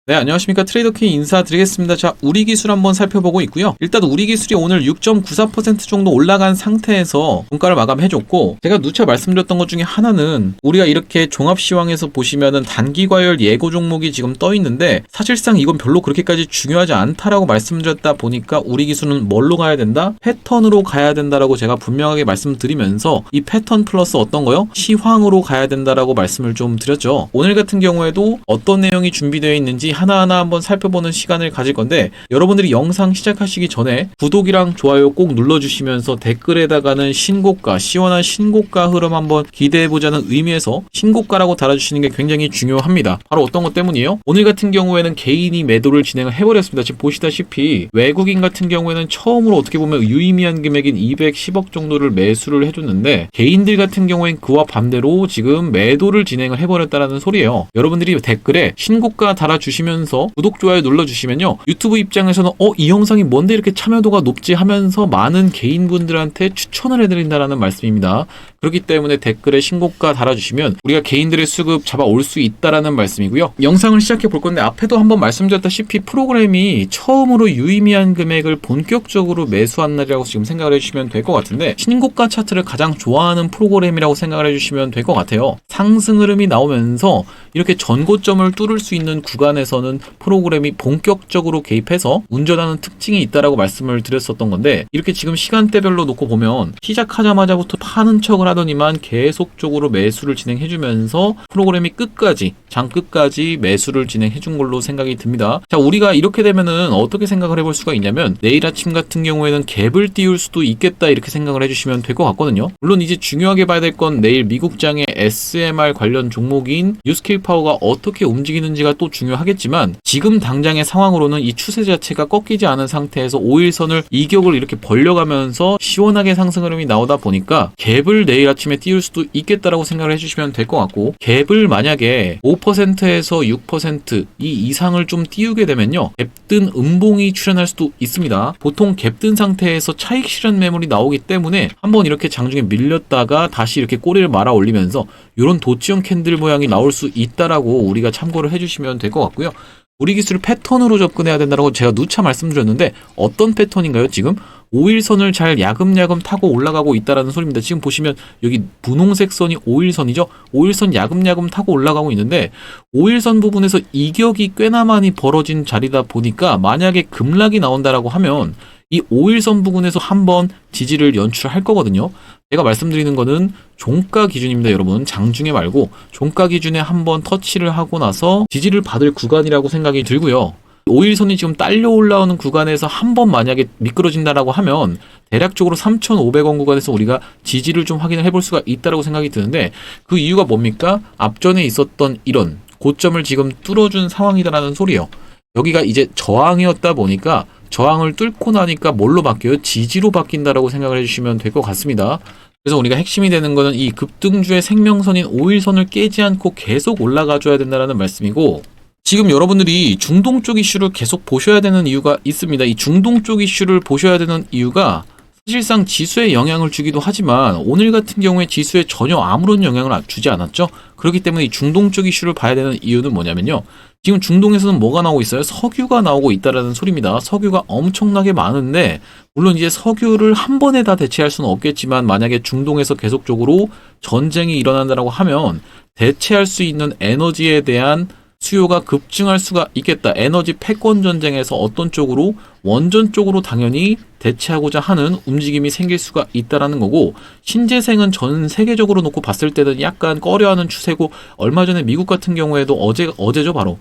네, 안녕하십니까. 트레이더K 인사드리겠습니다. 자, 우리 기술 한번 살펴보고 있고요. 일단 우리 기술이 오늘 6.94% 정도 올라간 상태에서 종가를 마감해줬고, 제가 누차 말씀드렸던 것 중에 하나는 우리가 이렇게 종합시황에서 보시면은 단기과열 예고 종목이 지금 떠 있는데, 사실상 이건 별로 그렇게까지 중요하지 않다라고 말씀드렸다 보니까 우리 기술은 뭘로 가야 된다? 패턴으로 가야 된다라고 제가 분명하게 말씀드리면서 이 패턴 플러스 어떤 거요? 시황으로 가야 된다라고 말씀을 좀 드렸죠. 오늘 같은 경우에도 어떤 내용이 준비되어 있는지 하나하나 한번 살펴보는 시간을 가질 건데, 여러분들이 영상 시작하시기 전에 구독이랑 좋아요 꼭 눌러주시면서 댓글에다가는 신고가, 시원한 신고가 흐름 한번 기대해보자는 의미에서 신고가라고 달아주시는 게 굉장히 중요합니다. 바로 어떤 것 때문이에요? 오늘 같은 경우에는 개인이 매도를 진행을 해버렸습니다. 지금 보시다시피 외국인 같은 경우에는 처음으로 어떻게 보면 유의미한 금액인 210억 정도를 매수를 해줬는데, 개인들 같은 경우엔 그와 반대로 지금 매도를 진행을 해버렸다는 소리예요. 여러분들이 댓글에 신고가 달아주시면 구독, 좋아요 눌러주시면요, 유튜브 입장에서는 이 영상이 뭔데 이렇게 참여도가 높지 하면서 많은 개인분들한테 추천을 해드린다라는 말씀입니다. 그렇기 때문에 댓글에 신고가 달아주시면 우리가 개인들의 수급 잡아올 수 있다라는 말씀이고요. 영상을 시작해 볼 건데, 앞에도 한번 말씀드렸다시피 프로그램이 처음으로 유의미한 금액을 본격적으로 매수한 날이라고 지금 생각을 해주시면 될 것 같은데, 신고가 차트를 가장 좋아하는 프로그램이라고 생각을 해주시면 될 것 같아요. 상승 흐름이 나오면서 이렇게 전고점을 뚫을 수 있는 구간에서는 프로그램이 본격적으로 개입해서 운전하는 특징이 있다라고 말씀을 드렸었던 건데, 이렇게 지금 시간대별로 놓고 보면 시작하자마자부터 파는 척을 하더니만 계속적으로 매수를 진행해주면서 프로그램이 끝까지, 장 끝까지 매수를 진행해준 걸로 생각이 듭니다. 자, 우리가 이렇게 되면은 어떻게 생각을 해볼 수가 있냐면, 내일 아침 같은 경우에는 갭을 띄울 수도 있겠다 이렇게 생각을 해주시면 될 것 같거든요. 물론 이제 중요하게 봐야 될 건 내일 미국장의 SMR 관련 종목인 뉴스케일 파워가 어떻게 움직이는지가 또 중요하겠지만, 지금 당장의 상황으로는 이 추세 자체가 꺾이지 않은 상태에서 5일선을 이격을 이렇게 벌려가면서 시원하게 상승 흐름이 나오다 보니까 갭을 내일 아침에 띄울 수도 있겠다라고 생각을 해주시면 될 것 같고, 갭을 만약에 5%에서 6% 이 이상을 좀 띄우게 되면요, 갭든 음봉이 출현할 수도 있습니다. 보통 갭든 상태에서 차익 실현 매물이 나오기 때문에 한번 이렇게 장중에 밀렸다가 다시 이렇게 꼬리를 말아 올리면서 이런 도치형 캔들 모양이 나올 수 있다라고 우리가 참고를 해주시면 될 것 같고요. 우리 기술을 패턴으로 접근해야 된다고 제가 누차 말씀드렸는데, 어떤 패턴인가요? 지금 5일선을 잘 야금야금 타고 올라가고 있다라는 소리입니다. 지금 보시면 여기 분홍색 선이 5일선이죠. 5일선 야금야금 타고 올라가고 있는데, 5일선 부분에서 이격이 꽤나 많이 벌어진 자리다 보니까 만약에 급락이 나온다라고 하면 이 5일선 부분에서 한번 지지를 연출할 거거든요. 제가 말씀드리는 거는 종가 기준입니다, 여러분. 장중에 말고 종가 기준에 한번 터치를 하고 나서 지지를 받을 구간이라고 생각이 들고요. 5일선이 지금 딸려 올라오는 구간에서 한번 만약에 미끄러진다라고 하면 대략적으로 3,500원 구간에서 우리가 지지를 좀 확인을 해볼 수가 있다라고 생각이 드는데, 그 이유가 뭡니까? 앞전에 있었던 이런 고점을 지금 뚫어준 상황이다라는 소리예요. 여기가 이제 저항이었다 보니까 저항을 뚫고 나니까 뭘로 바뀌어요? 지지로 바뀐다라고 생각을 해주시면 될 것 같습니다. 그래서 우리가 핵심이 되는 거는 이 급등주의 생명선인 5일선을 깨지 않고 계속 올라가줘야 된다는 말씀이고, 지금 여러분들이 중동 쪽 이슈를 계속 보셔야 되는 이유가 있습니다. 이 중동 쪽 이슈를 보셔야 되는 이유가 사실상 지수에 영향을 주기도 하지만, 오늘 같은 경우에 지수에 전혀 아무런 영향을 주지 않았죠. 그렇기 때문에 이 중동 쪽 이슈를 봐야 되는 이유는 뭐냐면요, 지금 중동에서는 뭐가 나오고 있어요? 석유가 나오고 있다라는 소리입니다. 석유가 엄청나게 많은데, 물론 이제 석유를 한 번에 다 대체할 수는 없겠지만, 만약에 중동에서 계속적으로 전쟁이 일어난다고 하면 대체할 수 있는 에너지에 대한 수요가 급증할 수가 있겠다. 에너지 패권 전쟁에서 어떤 쪽으로? 원전 쪽으로 당연히 대체하고자 하는 움직임이 생길 수가 있다라는 거고, 신재생은 전 세계적으로 놓고 봤을 때는 약간 꺼려하는 추세고, 얼마 전에 미국 같은 경우에도 어제죠 바로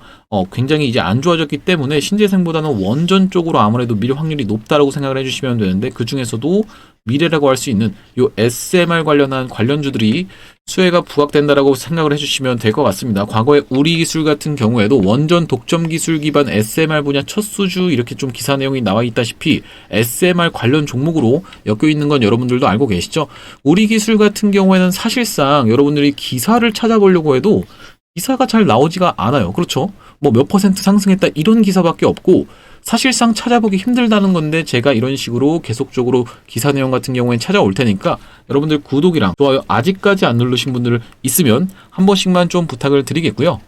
굉장히 이제 안 좋아졌기 때문에 신재생보다는 원전 쪽으로 아무래도 밀 확률이 높다라고 생각을 해주시면 되는데, 그 중에서도 미래라고 할 수 있는 요 SMR 관련한 관련주들이 수혜가 부각된다라고 생각을 해주시면 될 것 같습니다. 과거에 우리 기술 같은 경우에도 원전 독점 기술 기반 SMR 분야 첫 수주 이렇게 좀 기사 내용이 나와 있다시피 SMR 관련 종목으로 엮여 있는 건 여러분들도 알고 계시죠? 우리 기술 같은 경우에는 사실상 여러분들이 기사를 찾아보려고 해도 기사가 잘 나오지가 않아요. 그렇죠? 뭐 몇 퍼센트 상승했다 이런 기사밖에 없고, 사실상 찾아보기 힘들다는 건데, 제가 이런 식으로 계속적으로 기사 내용 같은 경우엔 찾아올 테니까 여러분들 구독이랑 좋아요 아직까지 안 누르신 분들 있으면 한 번씩만 좀 부탁을 드리겠고요.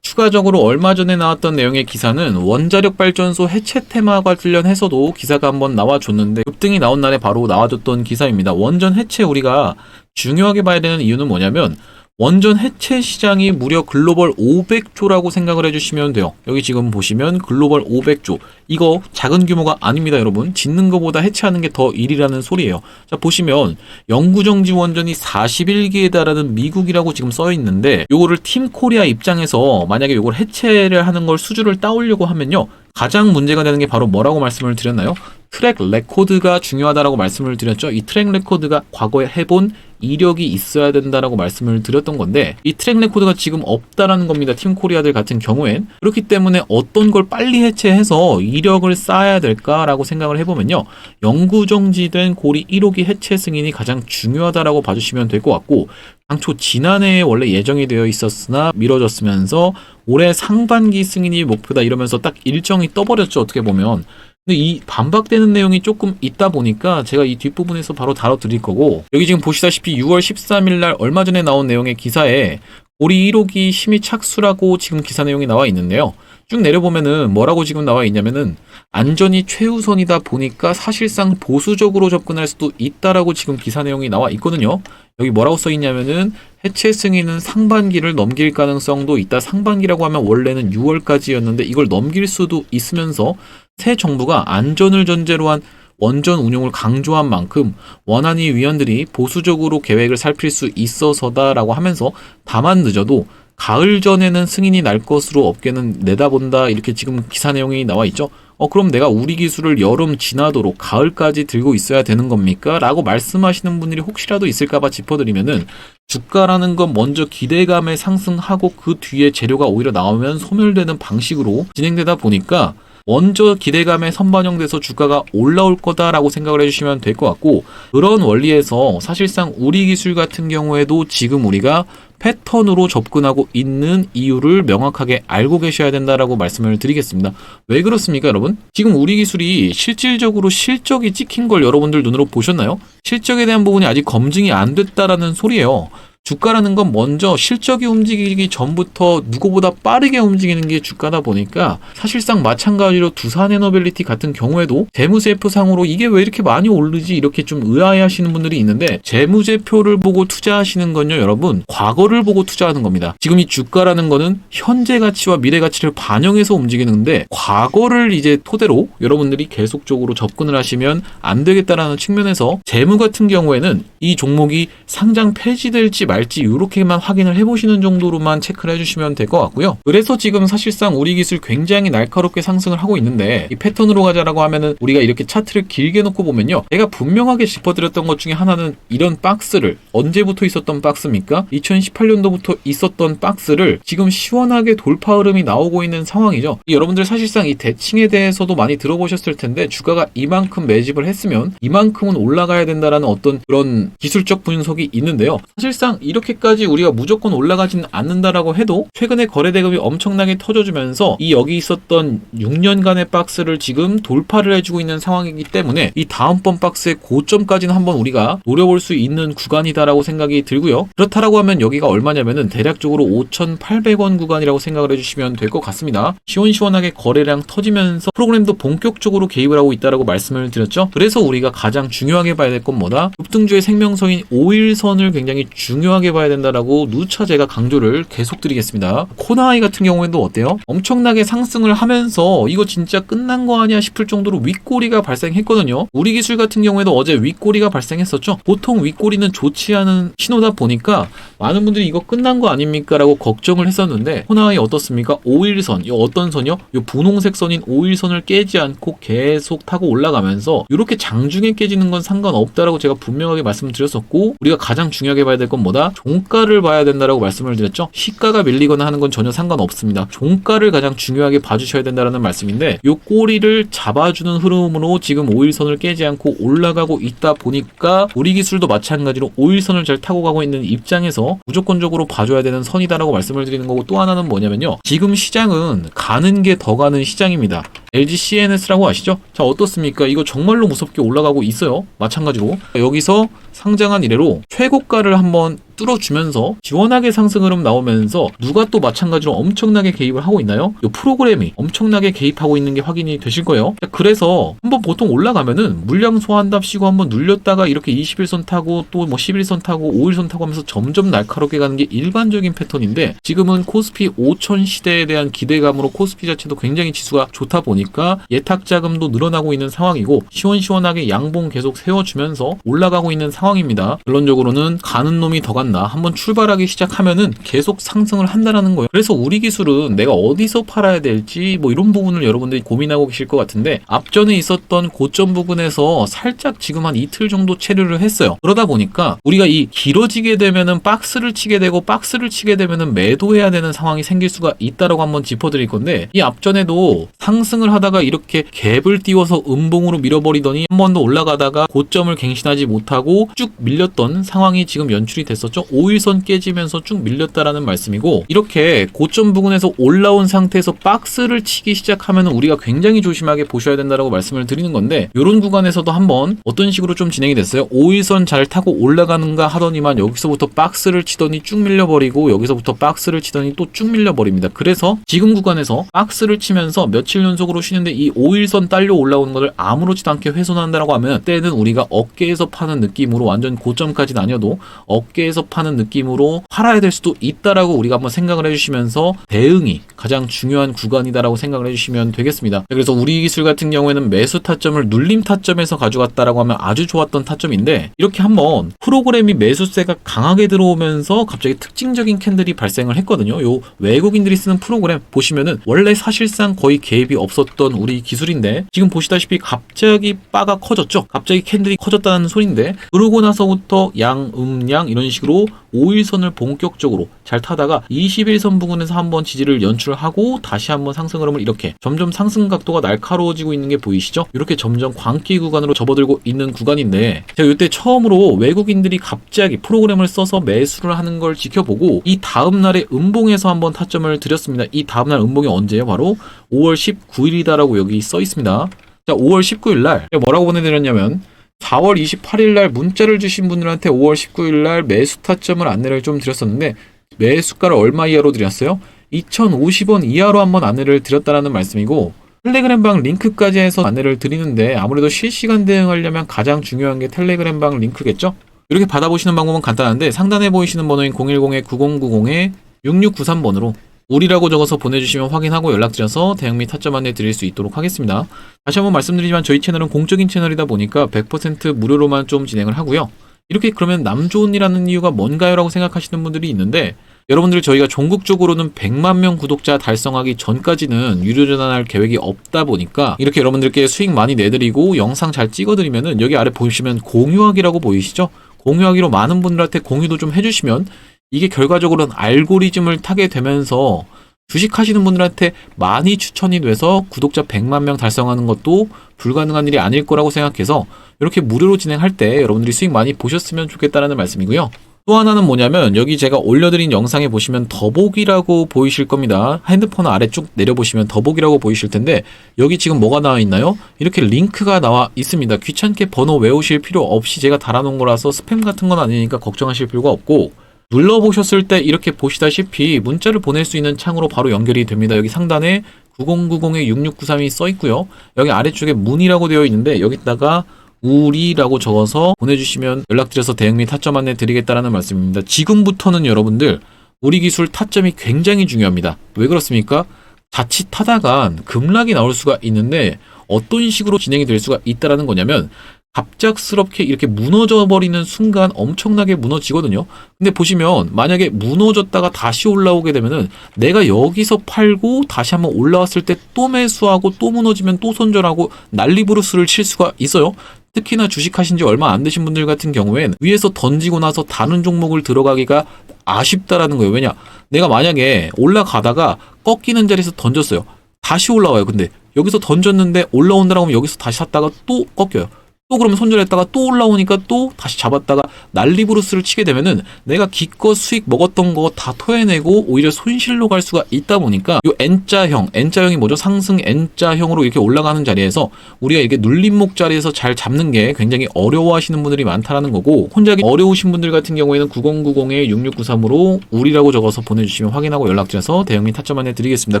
추가적으로 얼마 전에 나왔던 내용의 기사는 원자력 발전소 해체 테마 관련해서도 기사가 한번 나와줬는데 급등이 나온 날에 바로 나와줬던 기사입니다. 원전 해체 우리가 중요하게 봐야 되는 이유는 뭐냐면 원전 해체 시장이 무려 글로벌 500조라고 생각을 해주시면 돼요. 여기 지금 보시면 글로벌 500조. 이거 작은 규모가 아닙니다, 여러분. 짓는 것보다 해체하는 게 더 일이라는 소리예요. 자, 보시면 영구정지 원전이 41개에 달하는 미국이라고 지금 써 있는데 요거를 팀 코리아 입장에서 만약에 요걸 해체를 하는 걸 수주를 따오려고 하면요. 가장 문제가 되는 게 바로 뭐라고 말씀을 드렸나요? 트랙 레코드가 중요하다라고 말씀을 드렸죠. 이 트랙 레코드가 과거에 해본 이력이 있어야 된다라고 말씀을 드렸던 건데 이 트랙 레코드가 지금 없다라는 겁니다. 팀 코리아들 같은 경우엔. 그렇기 때문에 어떤 걸 빨리 해체해서 이력을 쌓아야 될까라고 생각을 해보면요. 영구정지된 고리 1호기 해체 승인이 가장 중요하다라고 봐주시면 될 것 같고 당초 지난해에 원래 예정이 되어 있었으나 미뤄졌으면서 올해 상반기 승인이 목표다 이러면서 딱 일정이 떠버렸죠. 어떻게 보면. 근데 이 반박되는 내용이 조금 있다 보니까 제가 이 뒷부분에서 바로 다뤄드릴 거고 여기 지금 보시다시피 6월 13일 날 얼마 전에 나온 내용의 기사에 고리 1호기 심의 착수라고 지금 기사 내용이 나와 있는데요. 쭉 내려보면은 뭐라고 지금 나와 있냐면은 안전이 최우선이다 보니까 사실상 보수적으로 접근할 수도 있다라고 지금 기사 내용이 나와 있거든요. 여기 뭐라고 써 있냐면은 해체 승인은 상반기를 넘길 가능성도 있다. 상반기라고 하면 원래는 6월까지였는데 이걸 넘길 수도 있으면서 새 정부가 안전을 전제로 한 원전 운용을 강조한 만큼 원안위 위원들이 보수적으로 계획을 살필 수 있어서다라고 하면서 다만 늦어도 가을 전에는 승인이 날 것으로 업계는 내다본다 이렇게 지금 기사 내용이 나와 있죠. 그럼 내가 우리 기술을 여름 지나도록 가을까지 들고 있어야 되는 겁니까? 라고 말씀하시는 분들이 혹시라도 있을까봐 짚어드리면은 주가라는 건 먼저 기대감에 상승하고 그 뒤에 재료가 오히려 나오면 소멸되는 방식으로 진행되다 보니까 먼저 기대감에 선반영돼서 주가가 올라올 거다라고 생각을 해주시면 될 것 같고 그런 원리에서 사실상 우리 기술 같은 경우에도 지금 우리가 패턴으로 접근하고 있는 이유를 명확하게 알고 계셔야 된다라고 말씀을 드리겠습니다. 왜 그렇습니까, 여러분? 지금 우리 기술이 실질적으로 실적이 찍힌 걸 여러분들 눈으로 보셨나요? 실적에 대한 부분이 아직 검증이 안 됐다라는 소리예요. 주가라는 건 먼저 실적이 움직이기 전부터 누구보다 빠르게 움직이는 게 주가다 보니까 사실상 마찬가지로 두산에너빌리티 같은 경우에도 재무제표상으로 이게 왜 이렇게 많이 오르지 이렇게 좀 의아해하시는 분들이 있는데 재무제표를 보고 투자하시는 건요 여러분 과거를 보고 투자하는 겁니다. 지금 이 주가라는 거는 현재 가치와 미래 가치를 반영해서 움직이는데 과거를 이제 토대로 여러분들이 계속적으로 접근을 하시면 안 되겠다라는 측면에서 재무 같은 경우에는 이 종목이 상장 폐지될지 말지 이렇게만 확인을 해보시는 정도로만 체크를 해주시면 될 것 같고요. 그래서 지금 사실상 우리 기술 굉장히 날카롭게 상승을 하고 있는데 이 패턴으로 가자라고 하면은 우리가 이렇게 차트를 길게 놓고 보면요. 제가 분명하게 짚어드렸던 것 중에 하나는 이런 박스를 언제부터 있었던 박스입니까? 2018년도부터 있었던 박스를 지금 시원하게 돌파 흐름이 나오고 있는 상황이죠. 여러분들 사실상 이 대칭에 대해서도 많이 들어보셨을 텐데 주가가 이만큼 매집을 했으면 이만큼은 올라가야 된다라는 어떤 그런 기술적 분석이 있는데요. 사실상 이렇게까지 우리가 무조건 올라가지는 않는다라고 해도 최근에 거래대금이 엄청나게 터져주면서 이 여기 있었던 6년간의 박스를 지금 돌파를 해주고 있는 상황이기 때문에 이 다음번 박스의 고점까지는 한번 우리가 노려볼 수 있는 구간이다라고 생각이 들고요. 그렇다라고 하면 여기가 얼마냐면은 대략적으로 5,800원 구간이라고 생각을 해주시면 될 것 같습니다. 시원시원하게 거래량 터지면서 프로그램도 본격적으로 개입을 하고 있다라고 말씀을 드렸죠. 그래서 우리가 가장 중요하게 봐야 될 건 뭐다? 급등주의 생명선인 5일선을 굉장히 중요하게 봐야 된다라고 누차 제가 강조를 계속 드리겠습니다. 코나이 같은 경우에도 어때요? 엄청나게 상승을 하면서 이거 진짜 끝난 거 아니야 싶을 정도로 윗꼬리가 발생했거든요. 우리 기술 같은 경우에도 어제 윗꼬리가 발생했었죠. 보통 윗꼬리는 좋지 않은 신호다 보니까 많은 분들이 이거 끝난 거 아닙니까? 라고 걱정을 했었는데 코나이 어떻습니까? 5일선, 이 어떤 선이요? 이 분홍색 선인 5일선을 깨지 않고 계속 타고 올라가면서 이렇게 장중에 깨지는 건 상관없다라고 제가 분명하게 말씀드렸었고 우리가 가장 중요하게 봐야 될 건 뭐다? 종가를 봐야 된다라고 말씀을 드렸죠. 시가가 밀리거나 하는 건 전혀 상관없습니다. 종가를 가장 중요하게 봐주셔야 된다는 말씀인데 이 꼬리를 잡아주는 흐름으로 지금 5일선을 깨지 않고 올라가고 있다 보니까 우리 기술도 마찬가지로 5일선을 잘 타고 가고 있는 입장에서 무조건적으로 봐줘야 되는 선이다라고 말씀을 드리는 거고 또 하나는 뭐냐면요. 지금 시장은 가는 게 더 가는 시장입니다. LG CNS라고 아시죠? 자 어떻습니까? 이거 정말로 무섭게 올라가고 있어요. 마찬가지로 여기서 상장한 이래로 최고가를 한번 뚫어주면서 시원하게 상승 흐름 나오면서 누가 또 마찬가지로 엄청나게 개입을 하고 있나요? 이 프로그램이 엄청나게 개입하고 있는 게 확인이 되실 거예요. 그래서 한번 보통 올라가면은 물량 소화한답시고 한번 눌렸다가 이렇게 21선 타고 또 뭐 11선 타고 5일선 타고 하면서 점점 날카롭게 가는 게 일반적인 패턴인데, 지금은 코스피 5000 시대에 대한 기대감으로 코스피 자체도 굉장히 지수가 좋다 보니까 예탁 자금도 늘어나고 있는 상황이고 시원시원하게 양봉 계속 세워주면서 올라가고 있는 상황입니다. 결론적으로는 가는 놈이 더 간다. 한번 출발하기 시작하면은 계속 상승을 한다라는 거예요. 그래서 우리 기술은 내가 어디서 팔아야 될지 뭐 이런 부분을 여러분들이 고민하고 계실 것 같은데, 앞전에 있었던 고점 부근에서 살짝 지금 한 이틀 정도 체류를 했어요. 그러다 보니까 우리가 이 길어지게 되면은 박스를 치게 되고 박스를 치게 되면은 매도해야 되는 상황이 생길 수가 있다라고 한번 짚어드릴 건데, 이 앞전에도 상승을 하다가 이렇게 갭을 띄워서 음봉으로 밀어버리더니 한 번 더 올라가다가 고점을 갱신하지 못하고 쭉 밀렸던 상황이 지금 연출이 됐었죠. 5일선 깨지면서 쭉 밀렸다라는 말씀이고, 이렇게 고점 부근에서 올라온 상태에서 박스를 치기 시작하면 우리가 굉장히 조심하게 보셔야 된다라고 말씀을 드리는 건데, 이런 구간에서도 한번 어떤 식으로 좀 진행이 됐어요. 5일선 잘 타고 올라가는가 하더니만 여기서부터 박스를 치더니 쭉 밀려버리고 여기서부터 박스를 치더니 또 쭉 밀려버립니다. 그래서 지금 구간에서 박스를 치면서 며칠 연속으로 쉬는데 이 5일선 딸려 올라오는 것을 아무렇지도 않게 훼손한다라고 하면, 때는 우리가 어깨에서 파는 느낌으로 완전 고점까지는 아니어도 어깨에서 파는 느낌으로 팔아야 될 수도 있다라고 우리가 한번 생각을 해주시면서 대응이 가장 중요한 구간이다라고 생각을 해주시면 되겠습니다. 그래서 우리 기술 같은 경우에는 매수 타점을 눌림 타점에서 가져갔다라고 하면 아주 좋았던 타점인데, 이렇게 한번 프로그램이 매수세가 강하게 들어오면서 갑자기 특징적인 캔들이 발생을 했거든요. 요 외국인들이 쓰는 프로그램 보시면은 원래 사실상 거의 개입이 없었던 우리 기술인데, 지금 보시다시피 갑자기 바가 커졌죠. 갑자기 캔들이 커졌다는 소리인데, 그러고 나서부터 양, 양 이런 식으로 5일선을 본격적으로 잘 타다가 21선 부근에서 한번 지지를 연출하고 다시 한번 상승 흐름을 이렇게 점점 상승 각도가 날카로워지고 있는 게 보이시죠? 이렇게 점점 광기 구간으로 접어들고 있는 구간인데, 제가 이때 처음으로 외국인들이 갑자기 프로그램을 써서 매수를 하는 걸 지켜보고 이 다음날에 음봉에서 한번 타점을 드렸습니다. 이 다음날 음봉이 언제예요? 바로 5월 19일이다라고 여기 써 있습니다. 자, 5월 19일 날 뭐라고 보내드렸냐면, 4월 28일 날 문자를 주신 분들한테 5월 19일 날 매수 타점을 안내를 좀 드렸었는데, 매수가를 얼마 이하로 드렸어요? 2,050원 이하로 한번 안내를 드렸다라는 말씀이고, 텔레그램방 링크까지 해서 안내를 드리는데, 아무래도 실시간 대응하려면 가장 중요한 게 텔레그램방 링크겠죠? 이렇게 받아보시는 방법은 간단한데, 상단에 보이시는 번호인 010-9090-6693번으로 우리라고 적어서 보내주시면 확인하고 연락드려서 대응 및 타점 안내 드릴 수 있도록 하겠습니다. 다시 한번 말씀드리지만 저희 채널은 공적인 채널이다 보니까 100% 무료로만 좀 진행을 하고요. 이렇게 그러면 남 좋은 일 하는 이유가 뭔가요? 라고 생각하시는 분들이 있는데, 여러분들 저희가 전국적으로는 100만 명 구독자 달성하기 전까지는 유료 전환할 계획이 없다 보니까 이렇게 여러분들께 수익 많이 내드리고 영상 잘 찍어드리면은 여기 아래 보시면 공유하기라고 보이시죠? 공유하기로 많은 분들한테 공유도 좀 해주시면 이게 결과적으로는 알고리즘을 타게 되면서 주식하시는 분들한테 많이 추천이 돼서 구독자 100만 명 달성하는 것도 불가능한 일이 아닐 거라고 생각해서 이렇게 무료로 진행할 때 여러분들이 수익 많이 보셨으면 좋겠다는 말씀이고요. 또 하나는 뭐냐면, 여기 제가 올려드린 영상에 보시면 더보기라고 보이실 겁니다. 핸드폰 아래쪽 내려보시면 더보기라고 보이실 텐데, 여기 지금 뭐가 나와 있나요? 이렇게 링크가 나와 있습니다. 귀찮게 번호 외우실 필요 없이 제가 달아놓은 거라서 스팸 같은 건 아니니까 걱정하실 필요가 없고, 눌러보셨을 때 이렇게 보시다시피 문자를 보낼 수 있는 창으로 바로 연결이 됩니다. 여기 상단에 9090-6693이 써 있고요. 여기 아래쪽에 문의라고 되어 있는데, 여기다가 우리라고 적어서 보내주시면 연락드려서 대응 및 타점 안내 드리겠다라는 말씀입니다. 지금부터는 여러분들 우리 기술 타점이 굉장히 중요합니다. 왜 그렇습니까? 자칫 타다간 급락이 나올 수가 있는데 어떤 식으로 진행이 될 수가 있다라는 거냐면, 갑작스럽게 이렇게 무너져 버리는 순간 엄청나게 무너지거든요. 근데 보시면 만약에 무너졌다가 다시 올라오게 되면은 내가 여기서 팔고 다시 한번 올라왔을 때 또 매수하고 또 무너지면 또 손절하고 난리부르스를 칠 수가 있어요. 특히나 주식하신 지 얼마 안 되신 분들 같은 경우엔 위에서 던지고 나서 다른 종목을 들어가기가 아쉽다라는 거예요. 왜냐? 내가 만약에 올라가다가 꺾이는 자리에서 던졌어요. 다시 올라와요. 근데 여기서 던졌는데 올라온다라고 하면 여기서 다시 샀다가 또 꺾여요. 또 그러면 손절했다가 또 올라오니까 또 다시 잡았다가 난리부르스를 치게 되면은 내가 기껏 수익 먹었던 거 다 토해내고 오히려 손실로 갈 수가 있다 보니까 요 N자형이 뭐죠? 상승 N자형으로 이렇게 올라가는 자리에서 우리가 이렇게 눌림목 자리에서 잘 잡는 게 굉장히 어려워하시는 분들이 많다라는 거고, 혼자기 어려우신 분들 같은 경우에는 9090-6693으로 우리라고 적어서 보내주시면 확인하고 연락드려서 대응및 타점 안내 드리겠습니다.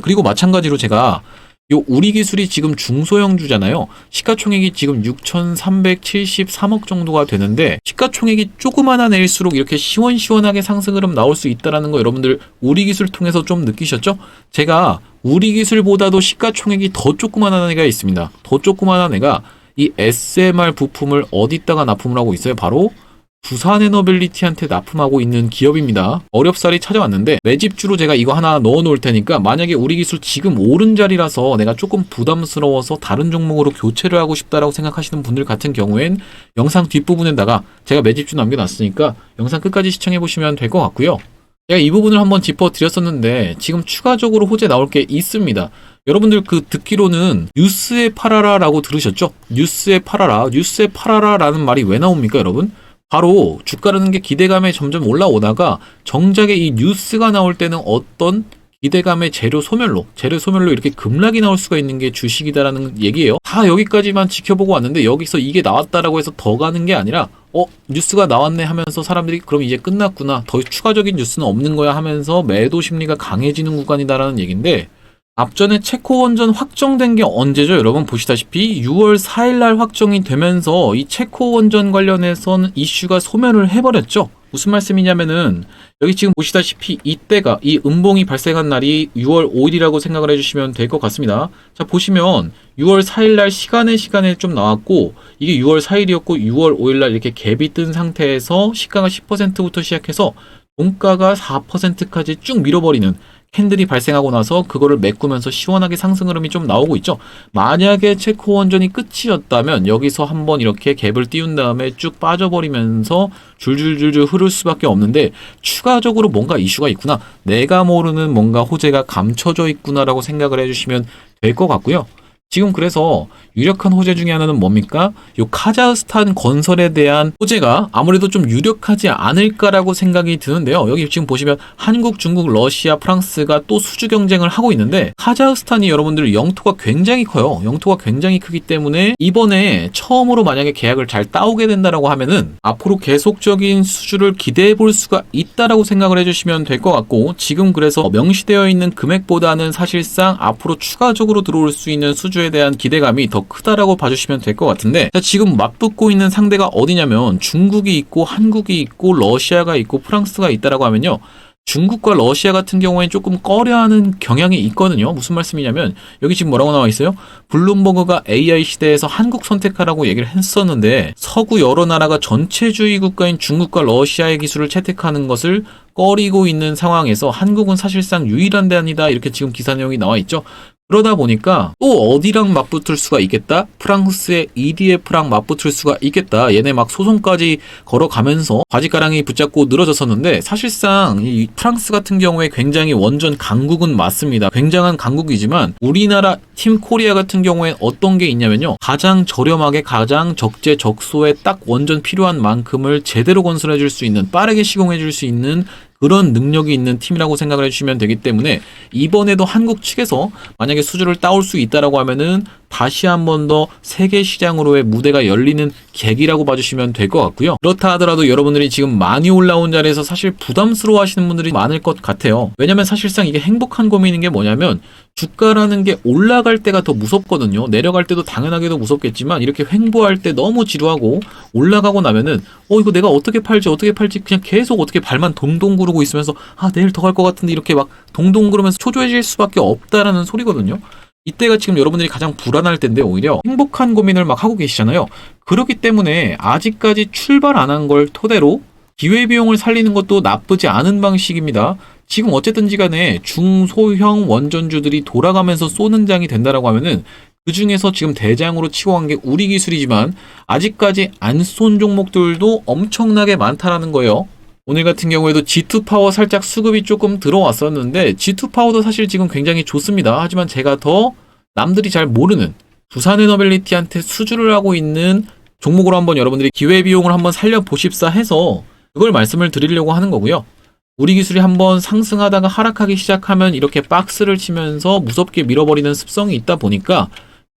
그리고 마찬가지로 제가 요 우리 기술이 지금 중소형주잖아요. 시가총액이 지금 6,373억 정도가 되는데 시가총액이 조그마한 애일수록 이렇게 시원시원하게 상승 흐름 나올 수 있다는 거 여러분들 우리 기술 통해서 좀 느끼셨죠? 제가 우리 기술보다도 시가총액이 더 조그마한 애가 있습니다. 더 조그마한 애가 이 SMR 부품을 어디다가 납품을 하고 있어요? 바로 두산에너빌리티한테 납품하고 있는 기업입니다. 어렵사리 찾아왔는데 매집주로 제가 이거 하나 넣어 놓을 테니까 만약에 우리 기술 지금 오른 자리라서 내가 조금 부담스러워서 다른 종목으로 교체를 하고 싶다라고 생각하시는 분들 같은 경우엔 영상 뒷부분에다가 제가 매집주 남겨놨으니까 영상 끝까지 시청해 보시면 될 것 같고요. 제가 이 부분을 한번 짚어드렸었는데 지금 추가적으로 호재 나올 게 있습니다. 여러분들 듣기로는 뉴스에 팔아라라고 들으셨죠? 뉴스에 팔아라라는 말이 왜 나옵니까, 여러분? 바로 주가라는 게 기대감에 점점 올라오다가 정작에 이 뉴스가 나올 때는 어떤 기대감의 재료 소멸로 이렇게 급락이 나올 수가 있는 게 주식이다라는 얘기예요. 다 여기까지만 지켜보고 왔는데 여기서 이게 나왔다라고 해서 더 가는 게 아니라 뉴스가 나왔네 하면서 사람들이 그럼 이제 끝났구나, 더 추가적인 뉴스는 없는 거야 하면서 매도 심리가 강해지는 구간이다라는 얘기인데, 앞전에 체코 원전 확정된 게 언제죠? 여러분 보시다시피 6월 4일 날 확정이 되면서 이 체코 원전 관련해서는 이슈가 소멸을 해버렸죠. 무슨 말씀이냐면은 여기 지금 보시다시피 이때가 이 음봉이 발생한 날이 6월 5일이라고 생각을 해주시면 될 것 같습니다. 자, 보시면 6월 4일 날 시간에 좀 나왔고 이게 6월 4일이었고 6월 5일 날 이렇게 갭이 뜬 상태에서 시가가 10%부터 시작해서 종가가 4%까지 쭉 밀어버리는 캔들이 발생하고 나서 그거를 메꾸면서 시원하게 상승 흐름이 좀 나오고 있죠. 만약에 체코 원전이 끝이었다면 여기서 한번 이렇게 갭을 띄운 다음에 쭉 빠져버리면서 줄줄줄줄 흐를 수밖에 없는데 추가적으로 뭔가 이슈가 있구나, 내가 모르는 뭔가 호재가 감춰져 있구나라고 생각을 해주시면 될 것 같고요. 지금 그래서 유력한 호재 중에 하나는 뭡니까? 요 카자흐스탄 건설에 대한 호재가 아무래도 좀 유력하지 않을까라고 생각이 드는데요. 여기 지금 보시면 한국, 중국, 러시아, 프랑스가 또 수주 경쟁을 하고 있는데 카자흐스탄이 여러분들 영토가 굉장히 커요. 영토가 굉장히 크기 때문에 이번에 처음으로 만약에 계약을 잘 따오게 된다라고 하면은 앞으로 계속적인 수주를 기대해 볼 수가 있다라고 생각을 해주시면 될 것 같고, 지금 그래서 명시되어 있는 금액보다는 사실상 앞으로 추가적으로 들어올 수 있는 수주에 대한 기대감이 더 크다라고 봐주시면 될 것 같은데, 자, 지금 맞붙고 있는 상대가 어디냐면 중국이 있고 한국이 있고 러시아가 있고 프랑스가 있다라고 하면요, 중국과 러시아 같은 경우에는 조금 꺼려하는 경향이 있거든요. 무슨 말씀이냐면 여기 지금 뭐라고 나와 있어요? 블룸버그가 AI 시대에서 한국 선택하라고 얘기를 했었는데 서구 여러 나라가 전체주의 국가인 중국과 러시아의 기술을 채택하는 것을 꺼리고 있는 상황에서 한국은 사실상 유일한 대안이다, 이렇게 지금 기사 내용이 나와 있죠. 그러다 보니까 또 어디랑 맞붙을 수가 있겠다? 프랑스의 EDF랑 맞붙을 수가 있겠다. 얘네 막 소송까지 걸어가면서 바지가랑이 붙잡고 늘어졌었는데, 사실상 이 프랑스 같은 경우에 굉장히 원전 강국은 맞습니다. 굉장한 강국이지만 우리나라 팀 코리아 같은 경우에 어떤 게 있냐면요, 가장 저렴하게 가장 적재적소에 딱 원전 필요한 만큼을 제대로 건설해 줄 수 있는, 빠르게 시공해 줄 수 있는 그런 능력이 있는 팀이라고 생각을 해주시면 되기 때문에 이번에도 한국 측에서 만약에 수주를 따올 수 있다라고 하면은 다시 한 번 더 세계 시장으로의 무대가 열리는 계기라고 봐주시면 될 것 같고요. 그렇다 하더라도 여러분들이 지금 많이 올라온 자리에서 사실 부담스러워 하시는 분들이 많을 것 같아요. 왜냐면 사실상 이게 행복한 고민인 게 뭐냐면 주가라는 게 올라갈 때가 더 무섭거든요. 내려갈 때도 당연하게도 무섭겠지만 이렇게 횡보할 때 너무 지루하고 올라가고 나면은 이거 내가 어떻게 팔지 그냥 계속 어떻게 발만 동동 구르고 있으면서 내일 더 갈 것 같은데 이렇게 막 동동 구르면서 초조해질 수밖에 없다라는 소리거든요. 이때가 지금 여러분들이 가장 불안할 텐데 오히려 행복한 고민을 막 하고 계시잖아요. 그렇기 때문에 아직까지 출발 안 한 걸 토대로 기회비용을 살리는 것도 나쁘지 않은 방식입니다. 지금 어쨌든지 간에 중소형 원전주들이 돌아가면서 쏘는 장이 된다라고 하면은 그 중에서 지금 대장으로 치고 간 게 우리 기술이지만 아직까지 안 쏜 종목들도 엄청나게 많다라는 거예요. 오늘 같은 경우에도 G2파워 살짝 수급이 조금 들어왔었는데 G2파워도 사실 지금 굉장히 좋습니다. 하지만 제가 더 남들이 잘 모르는 두산에너빌리티한테 수주를 하고 있는 종목으로 한번 여러분들이 기회비용을 한번 살려보십사 해서 그걸 말씀을 드리려고 하는 거고요. 우리 기술이 한번 상승하다가 하락하기 시작하면 이렇게 박스를 치면서 무섭게 밀어버리는 습성이 있다 보니까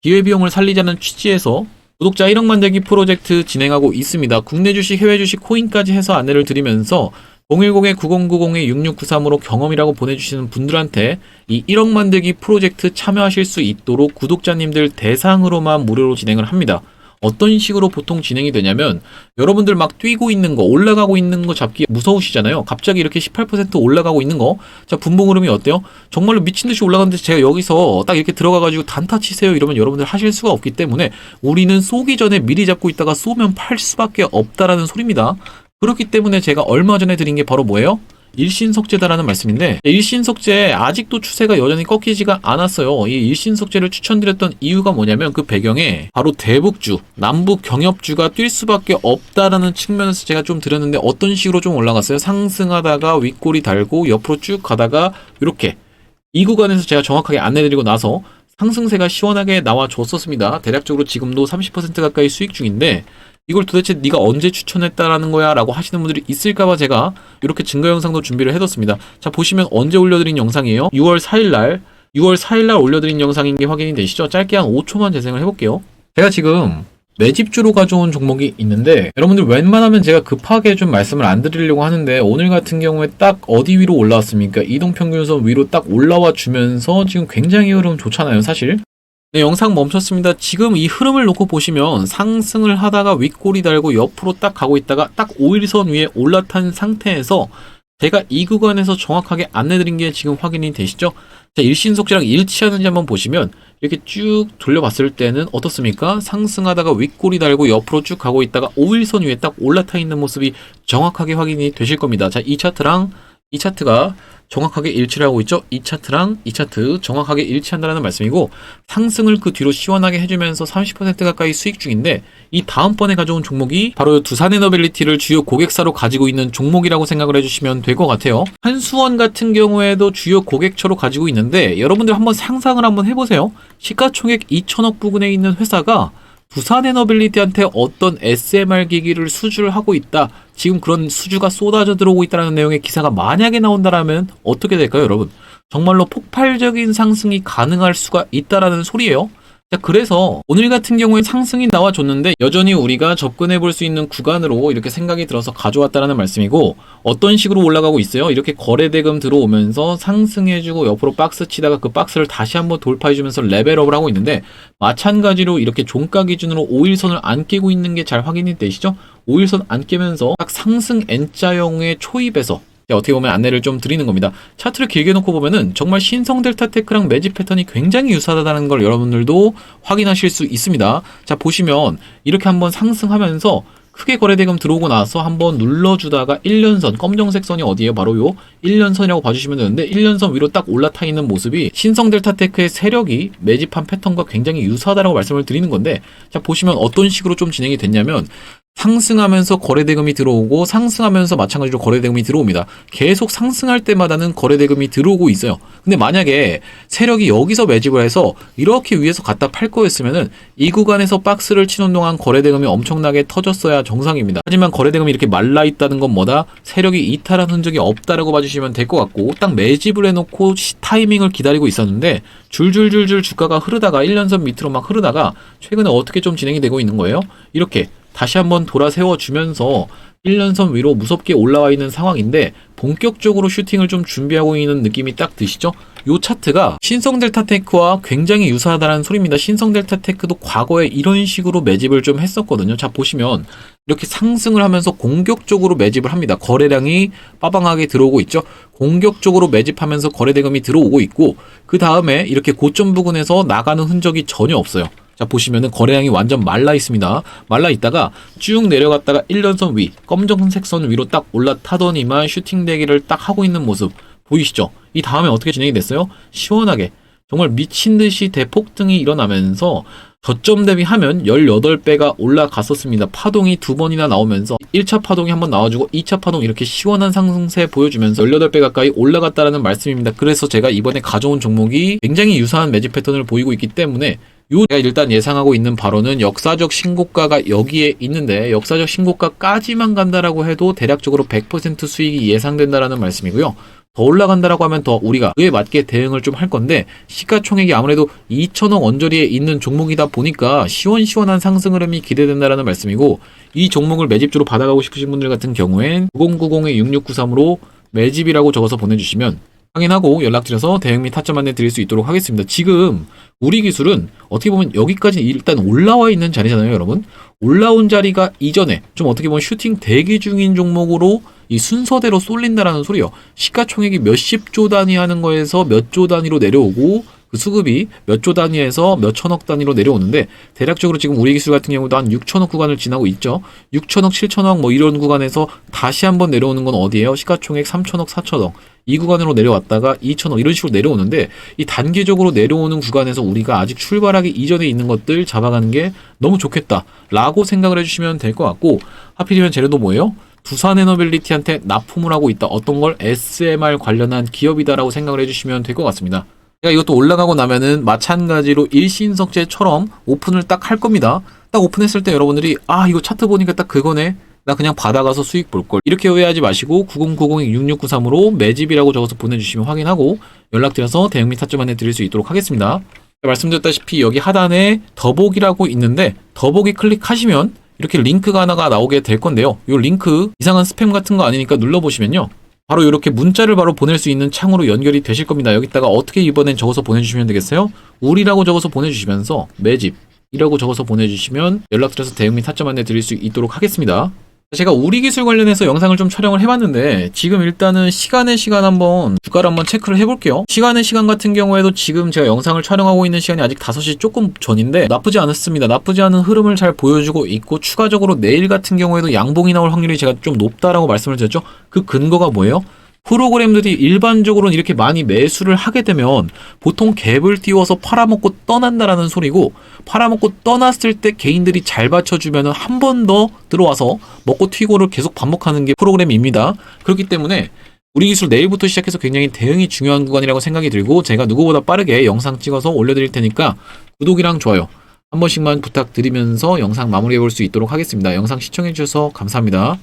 기회비용을 살리자는 취지에서 구독자 1억 만들기 프로젝트 진행하고 있습니다. 국내 주식, 해외 주식, 코인까지 해서 안내를 드리면서 010-9090-6693으로 경험이라고 보내주시는 분들한테 이 1억 만들기 프로젝트 참여하실 수 있도록 구독자님들 대상으로만 무료로 진행을 합니다. 어떤 식으로 보통 진행이 되냐면 여러분들 막 뛰고 있는 거, 올라가고 있는 거 잡기 무서우시잖아요. 갑자기 이렇게 18% 올라가고 있는 거, 자 분봉 흐름이 어때요? 정말로 미친듯이 올라가는데 제가 여기서 딱 이렇게 들어가가지고 단타 치세요 이러면 여러분들 하실 수가 없기 때문에 우리는 쏘기 전에 미리 잡고 있다가 쏘면 팔 수밖에 없다라는 소리입니다. 그렇기 때문에 제가 얼마 전에 드린 게 바로 뭐예요? 일신석재다라는 말씀인데, 일신석재 아직도 추세가 여전히 꺾이지가 않았어요. 이 일신석재를 추천드렸던 이유가 뭐냐면 그 배경에 바로 대북주, 남북 경협주가 뛸 수밖에 없다라는 측면에서 제가 좀 드렸는데 어떤 식으로 좀 올라갔어요? 상승하다가 윗골이 달고 옆으로 쭉 가다가 이렇게 이 구간에서 제가 정확하게 안내드리고 나서 상승세가 시원하게 나와줬었습니다. 대략적으로 지금도 30% 가까이 수익 중인데 이걸 도대체 네가 언제 추천했다라는 거야 라고 하시는 분들이 있을까봐 제가 이렇게 증거 영상도 준비를 해뒀습니다. 자, 보시면 언제 올려드린 영상이에요? 6월 4일날 올려드린 영상인 게 확인이 되시죠? 짧게 한 5초만 재생을 해볼게요. 제가 지금 매집주로 가져온 종목이 있는데 여러분들 웬만하면 제가 급하게 좀 말씀을 안 드리려고 하는데 오늘 같은 경우에 딱 어디 위로 올라왔습니까? 이동평균선 위로 딱 올라와 주면서 지금 굉장히 흐름 좋잖아요, 사실. 네, 영상 멈췄습니다. 지금 이 흐름을 놓고 보시면 상승을 하다가 윗골이 달고 옆으로 딱 가고 있다가 딱 5일선 위에 올라탄 상태에서 제가 이 구간에서 정확하게 안내드린 게 지금 확인이 되시죠? 자, 일신석재랑 일치하는지 한번 보시면 이렇게 쭉 돌려봤을 때는 어떻습니까? 상승하다가 윗골이 달고 옆으로 쭉 가고 있다가 5일선 위에 딱 올라타 있는 모습이 정확하게 확인이 되실 겁니다. 자, 이 차트랑 이 차트가 정확하게 일치를 하고 있죠. 이 차트랑 이 차트 정확하게 일치한다는 말씀이고 상승을 그 뒤로 시원하게 해주면서 30% 가까이 수익 중인데 이 다음번에 가져온 종목이 바로 두산에너빌리티를 주요 고객사로 가지고 있는 종목이라고 생각을 해주시면 될 것 같아요. 한수원 같은 경우에도 주요 고객처로 가지고 있는데 여러분들 한번 상상을 한번 해보세요. 시가총액 2천억 부근에 있는 회사가 두산에너빌리티한테 어떤 SMR 기기를 수주를 하고 있다. 지금 그런 수주가 쏟아져 들어오고 있다는 내용의 기사가 만약에 나온다라면 어떻게 될까요, 여러분? 정말로 폭발적인 상승이 가능할 수가 있다라는 소리예요. 자, 그래서 오늘 같은 경우에 상승이 나와줬는데 여전히 우리가 접근해 볼 수 있는 구간으로 이렇게 생각이 들어서 가져왔다라는 말씀이고 어떤 식으로 올라가고 있어요? 이렇게 거래대금 들어오면서 상승해주고 옆으로 박스 치다가 그 박스를 다시 한번 돌파해주면서 레벨업을 하고 있는데 마찬가지로 이렇게 종가 기준으로 5일선을 안 깨고 있는 게 잘 확인이 되시죠? 5일선 안 깨면서 딱 상승 N자형의 초입에서 어떻게 보면 안내를 좀 드리는 겁니다. 차트를 길게 놓고 보면은 정말 신성 델타테크랑 매집 패턴이 굉장히 유사하다는 걸 여러분들도 확인하실 수 있습니다. 자, 보시면 이렇게 한번 상승하면서 크게 거래대금 들어오고 나서 한번 눌러주다가 1년선, 검정색 선이 어디에요? 바로 요 1년선이라고 봐주시면 되는데 1년선 위로 딱 올라타 있는 모습이 신성 델타테크의 세력이 매집한 패턴과 굉장히 유사하다고 말씀을 드리는 건데 자, 보시면 어떤 식으로 좀 진행이 됐냐면 상승하면서 거래대금이 들어오고 상승하면서 마찬가지로 거래대금이 들어옵니다. 계속 상승할 때마다는 거래대금이 들어오고 있어요. 근데 만약에 세력이 여기서 매집을 해서 이렇게 위에서 갖다 팔 거였으면은 이 구간에서 박스를 치는 동안 거래대금이 엄청나게 터졌어야 정상입니다. 하지만 거래대금이 이렇게 말라있다는 건 뭐다? 세력이 이탈한 흔적이 없다라고 봐주시면 될 것 같고 딱 매집을 해놓고 타이밍을 기다리고 있었는데 줄줄줄줄 주가가 흐르다가 1년선 밑으로 막 흐르다가 최근에 어떻게 좀 진행이 되고 있는 거예요? 이렇게 다시 한번 돌아 세워주면서 1년선 위로 무섭게 올라와 있는 상황인데 본격적으로 슈팅을 좀 준비하고 있는 느낌이 딱 드시죠? 요 차트가 신성델타테크와 굉장히 유사하다는 소리입니다. 신성델타테크도 과거에 이런 식으로 매집을 좀 했었거든요. 자, 보시면 이렇게 상승을 하면서 공격적으로 매집을 합니다. 거래량이 빠방하게 들어오고 있죠. 공격적으로 매집하면서 거래대금이 들어오고 있고 그 다음에 이렇게 고점 부근에서 나가는 흔적이 전혀 없어요. 자, 보시면은 거래량이 완전 말라 있습니다. 말라 있다가 쭉 내려갔다가 1년선 위, 검정색 선 위로 딱 올라타더니만 슈팅 대기를 딱 하고 있는 모습 보이시죠? 이 다음에 어떻게 진행이 됐어요? 시원하게 정말 미친 듯이 대폭등이 일어나면서 저점 대비하면 18배가 올라갔었습니다. 파동이 두 번이나 나오면서 1차 파동이 한번 나와주고 2차 파동 이렇게 시원한 상승세 보여주면서 18배 가까이 올라갔다라는 말씀입니다. 그래서 제가 이번에 가져온 종목이 굉장히 유사한 매집 패턴을 보이고 있기 때문에 제가 일단 예상하고 있는 바로는 역사적 신고가가 여기에 있는데 역사적 신고가까지만 간다라고 해도 대략적으로 100% 수익이 예상된다라는 말씀이고요. 더 올라간다라고 하면 더 우리가 그에 맞게 대응을 좀 할 건데 시가총액이 아무래도 2천억 언저리에 있는 종목이다 보니까 시원시원한 상승 흐름이 기대된다라는 말씀이고 이 종목을 매집주로 받아가고 싶으신 분들 같은 경우엔 9090-6693으로 매집이라고 적어서 보내주시면 확인하고 연락드려서 대응 및 타점 안내 드릴 수 있도록 하겠습니다. 지금 우리 기술은 어떻게 보면 여기까지 일단 올라와 있는 자리잖아요, 여러분. 올라온 자리가 이전에 좀 어떻게 보면 슈팅 대기 중인 종목으로 이 순서대로 쏠린다라는 소리요. 시가총액이 몇십조 단위 하는 거에서 몇 조 단위로 내려오고 그 수급이 몇 조 단위에서 몇 천억 단위로 내려오는데 대략적으로 지금 우리 기술 같은 경우도 한 6천억 구간을 지나고 있죠. 6천억, 7천억 뭐 이런 구간에서 다시 한번 내려오는 건 어디예요? 시가총액 3천억, 4천억. 이 구간으로 내려왔다가 2천억 이런 식으로 내려오는데 이 단계적으로 내려오는 구간에서 우리가 아직 출발하기 이전에 있는 것들 잡아가는 게 너무 좋겠다 라고 생각을 해주시면 될 것 같고 하필이면 쟤네도 뭐예요? 두산에너빌리티한테 납품을 하고 있다. 어떤 걸 SMR 관련한 기업이다라고 생각을 해주시면 될 것 같습니다. 제가 이것도 올라가고 나면은 마찬가지로 일신석재처럼 오픈을 딱 할 겁니다. 딱 오픈했을 때 여러분들이 아 이거 차트 보니까 딱 그거네. 나 그냥 받아가서 수익 볼걸. 이렇게 오해하지 마시고 9090-6693으로 매집이라고 적어서 보내주시면 확인하고 연락드려서 대응 및 타점 안내 드릴 수 있도록 하겠습니다. 말씀드렸다시피 여기 하단에 더보기라고 있는데 더보기 클릭하시면 이렇게 링크가 하나가 나오게 될 건데요. 이 링크 이상한 스팸 같은 거 아니니까 눌러보시면요. 바로 이렇게 문자를 바로 보낼 수 있는 창으로 연결이 되실 겁니다. 여기다가 어떻게 이번엔 적어서 보내주시면 되겠어요? 우리라고 적어서 보내주시면서 매집이라고 적어서 보내주시면 연락드려서 대응 및 타점 안내 드릴 수 있도록 하겠습니다. 제가 우리 기술 관련해서 영상을 좀 촬영을 해봤는데 지금 일단은 시간의 시간 한번 주가를 한번 체크를 해볼게요. 시간의 시간 같은 경우에도 지금 제가 영상을 촬영하고 있는 시간이 아직 5시 조금 전인데 나쁘지 않았습니다. 나쁘지 않은 흐름을 잘 보여주고 있고 추가적으로 내일 같은 경우에도 양봉이 나올 확률이 제가 좀 높다라고 말씀을 드렸죠. 그 근거가 뭐예요? 프로그램들이 일반적으로는 이렇게 많이 매수를 하게 되면 보통 갭을 띄워서 팔아먹고 떠난다라는 소리고 팔아먹고 떠났을 때 개인들이 잘 받쳐주면 한 번 더 들어와서 먹고 튀고를 계속 반복하는 게 프로그램입니다. 그렇기 때문에 우리 기술 내일부터 시작해서 굉장히 대응이 중요한 구간이라고 생각이 들고 제가 누구보다 빠르게 영상 찍어서 올려드릴 테니까 구독이랑 좋아요 한 번씩만 부탁드리면서 영상 마무리해 볼 수 있도록 하겠습니다. 영상 시청해 주셔서 감사합니다.